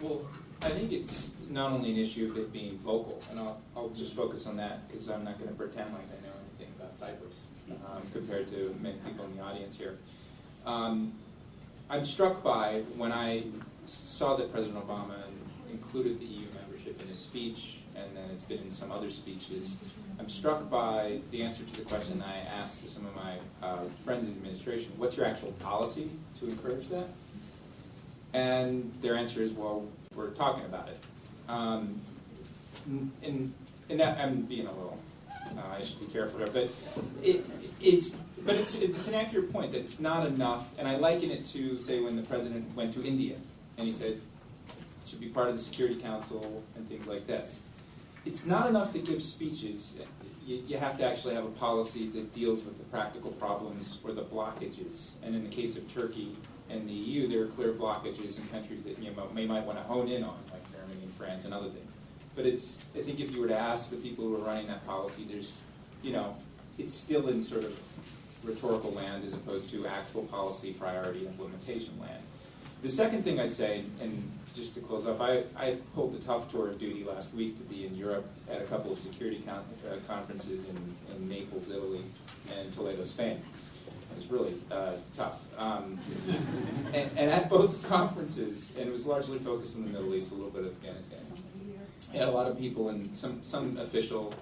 Well, I think it's not only an issue of it being vocal, and I'll just focus on that because I'm not going to pretend like I know anything about Cyprus compared to many people in the audience here. I'm struck by when I saw that President Obama included the EU membership in his speech, and then it's been in some other speeches. I'm struck by the answer to the question I asked to some of my friends in the administration, what's your actual policy to encourage that? And their answer is, well, we're talking about it. And that, I'm being a little, I should be careful here, but it's an accurate point that it's not enough, and I liken it to, say, when the president went to India, and he said, it should be part of the Security Council and things like this. It's not enough to give speeches. You have to actually have a policy that deals with the practical problems or the blockages. And in the case of Turkey and the EU, there are clear blockages in countries that you might want to hone in on, like Germany and France and other things. But I think if you were to ask the people who are running that policy, there's, it's still in sort of rhetorical land as opposed to actual policy priority implementation land. The second thing I'd say, and just to close off, I pulled the tough tour of duty last week to be in Europe at a couple of security conferences in Naples, Italy, and Toledo, Spain. It was really tough. And at both conferences, and it was largely focused in the Middle East, a little bit of Afghanistan. I had a lot of people and some official,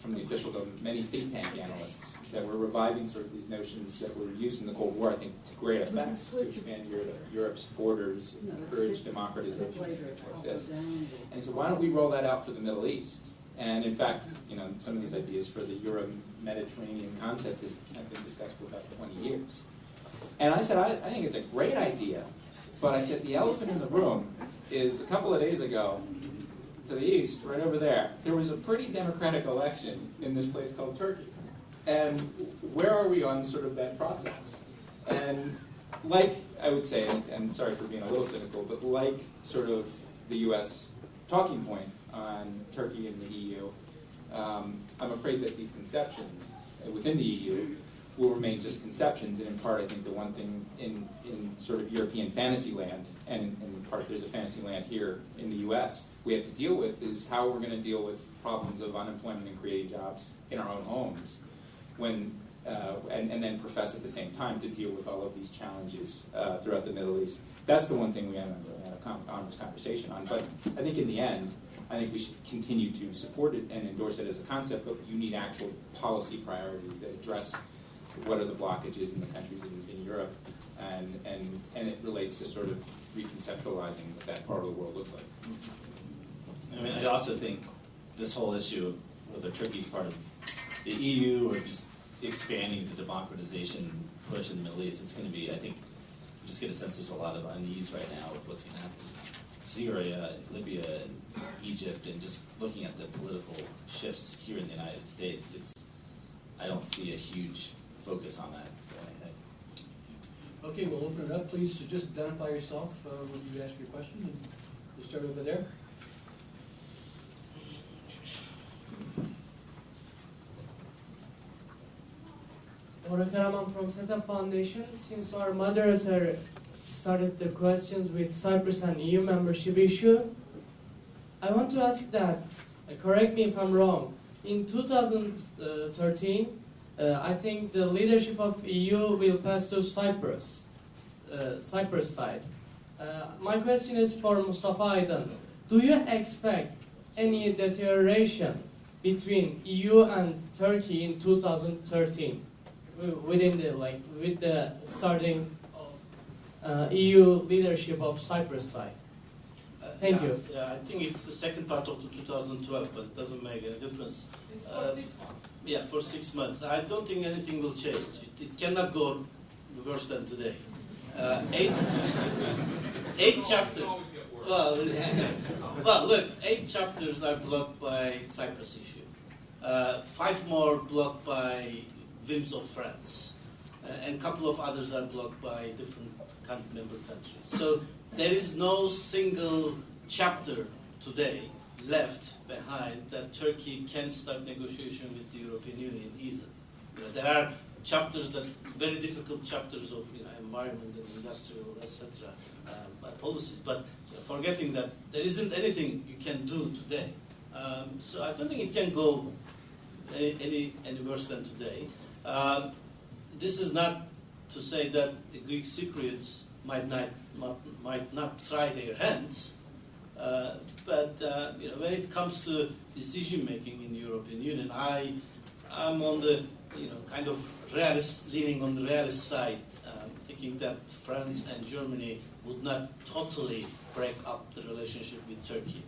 from the officialdom, many think tank analysts that were reviving sort of these notions that were used in the Cold War, I think, to great effect to expand Europe's borders, encourage democratization, things like this. And he said, why don't we roll that out for the Middle East? And in fact, some of these ideas for the Euro-Mediterranean concept have been discussed for about 20 years. And I said, I think it's a great idea, but I said the elephant in the room is a couple of days ago, to the east, right over there was a pretty democratic election in this place called Turkey. And where are we on sort of that process? And like I would say, and sorry for being a little cynical, but like sort of the U.S. talking point on Turkey and the EU, I'm afraid that these conceptions within the EU will remain just conceptions, and in part I think the one thing in sort of European fantasy land, and in part there's a fantasy land here in the U.S., we have to deal with is how we're going to deal with problems of unemployment and creating jobs in our own homes, when and then profess at the same time to deal with all of these challenges throughout the Middle East. That's the one thing we haven't really had an honest conversation on. But I think in the end, I think we should continue to support it and endorse it as a concept, but you need actual policy priorities that address what are the blockages in the countries in Europe, and it relates to sort of reconceptualizing what that part of the world looks like. I mean, I also think this whole issue of whether Turkey's part of the EU or just expanding the democratization push in the Middle East, it's going to be, I think, we just get a sense there's a lot of unease right now with what's going to happen in Syria, Libya, and Egypt, and just looking at the political shifts here in the United States, I don't see a huge focus on that going ahead. Okay, we'll open it up. Please just identify yourself when you ask your question. And we'll start over there. Karaman from SETA Foundation. Since our moderator started the questions with Cyprus and EU membership issue, I want to ask that, correct me if I'm wrong, in 2013, I think the leadership of EU will pass to Cyprus side. My question is for Mustafa Aydin. Do you expect any deterioration between EU and Turkey in 2013? Within with the starting of EU leadership of Cyprus side. Thank you. Yeah, I think it's the second part of the 2012, but it doesn't make any difference. It's for 6 months. Yeah, for 6 months. I don't think anything will change. It cannot go worse than today. 8 chapters. Well, look, 8 chapters are blocked by Cyprus issue. 5 more blocked by whims of France, and a couple of others are blocked by different member countries. So there is no single chapter today left behind that Turkey can start negotiation with the European Union easily. There are chapters that very difficult chapters of environment and industrial, etc. policies, but forgetting that there isn't anything you can do today. So I don't think it can go any worse than today. This is not to say that the Greek Cypriots might not try their hands, but when it comes to decision making in the European Union, I'm on the kind of realist, leaning on the realist side, thinking that France and Germany would not totally break up the relationship with Turkey.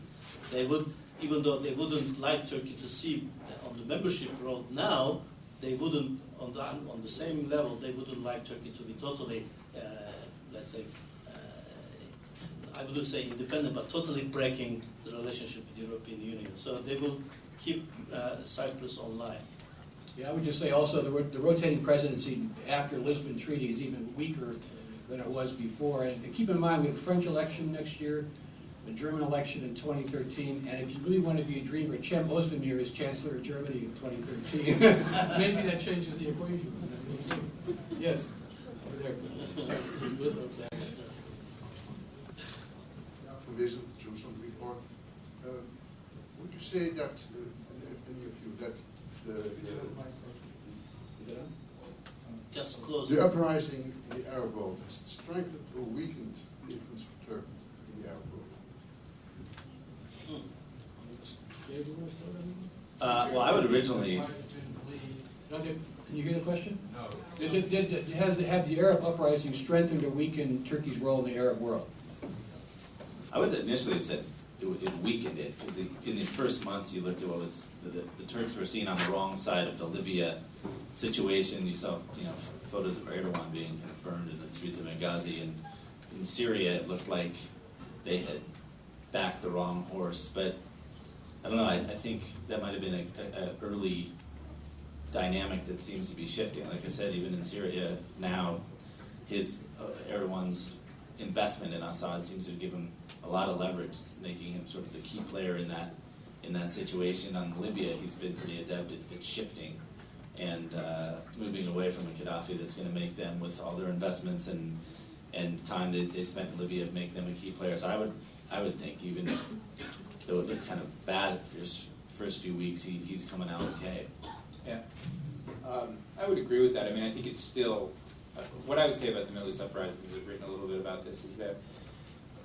They would, even though they wouldn't like Turkey to see on the membership road now, they wouldn't, on the same level, they wouldn't like Turkey to be totally, let's say, I wouldn't say independent, but totally breaking the relationship with the European Union. So they will keep Cyprus online. Yeah, I would just say also the rotating presidency after Lisbon Treaty is even weaker than it was before. And keep in mind, we have a French election next year, a German election in 2013, and if you really want to be a dreamer, Cem Özdemir is Chancellor of Germany in 2013. Maybe that changes the equation. We'll see. Yes, over there. From this Jerusalem report, would you say that, any of you, that Just close. the uprising in the Arab world has strengthened or weakened the influence of Turkey in the Arab world? Well, I would originally. Can you hear the question? No. Have the Arab uprising strengthened or weakened Turkey's role in the Arab world? I would initially have said it weakened it, because in the first months you looked at what was the Turks were seen on the wrong side of the Libya situation. You saw photos of Erdogan being kind of burned in the streets of Benghazi, and in Syria it looked like they had backed the wrong horse. But I don't know. I think that might have been an early dynamic that seems to be shifting. Like I said, even in Syria now, Erdogan's investment in Assad seems to give him a lot of leverage, making him sort of the key player in that situation. On Libya, he's been pretty adept at shifting and moving away from a Gaddafi that's going to make them, with all their investments and time that they spent in Libya, make them a key player. So I would think, even though it looked kind of bad at the first few weeks, he's coming out okay. Yeah, I would agree with that. I mean, I think it's still, what I would say about the Middle East uprisings, I've written a little bit about this, is that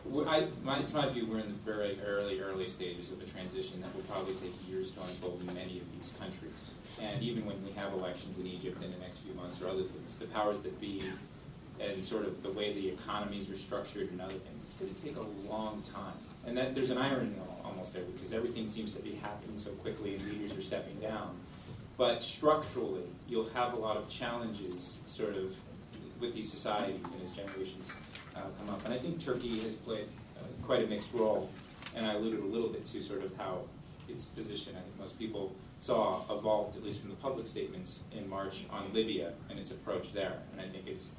it's my view we're in the very early stages of a transition that will probably take years to unfold in many of these countries. And even when we have elections in Egypt in the next few months or other things, the powers that be and sort of the way the economies are structured and other things, it's going to take a long time. And that there's an irony almost there, because everything seems to be happening so quickly and leaders are stepping down. But structurally, you'll have a lot of challenges sort of with these societies and as generations come up. And I think Turkey has played quite a mixed role, and I alluded a little bit to sort of how its position, I think most people saw, evolved, at least from the public statements in March, on Libya and its approach there. And I think it's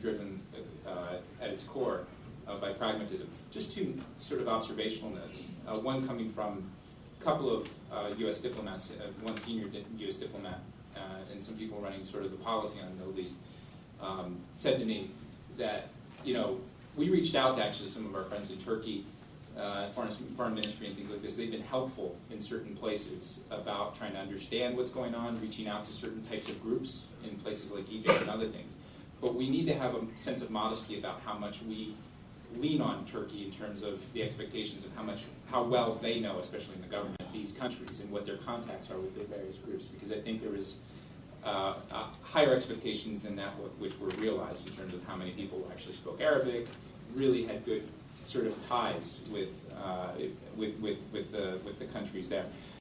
driven at its core by pragmatism. Just two sort of observational notes, one coming from a couple of U.S. diplomats, one senior U.S. diplomat, and some people running sort of the policy on the Middle East, said to me that, we reached out to actually some of our friends in Turkey, foreign ministry and things like this. They've been helpful in certain places about trying to understand what's going on, reaching out to certain types of groups in places like Egypt and other things. But we need to have a sense of modesty about how much we lean on Turkey in terms of the expectations of how well they know, especially in the government, these countries and what their contacts are with the various groups. Because I think there is higher expectations than that which were realized in terms of how many people actually spoke Arabic, really had good sort of ties with the countries there.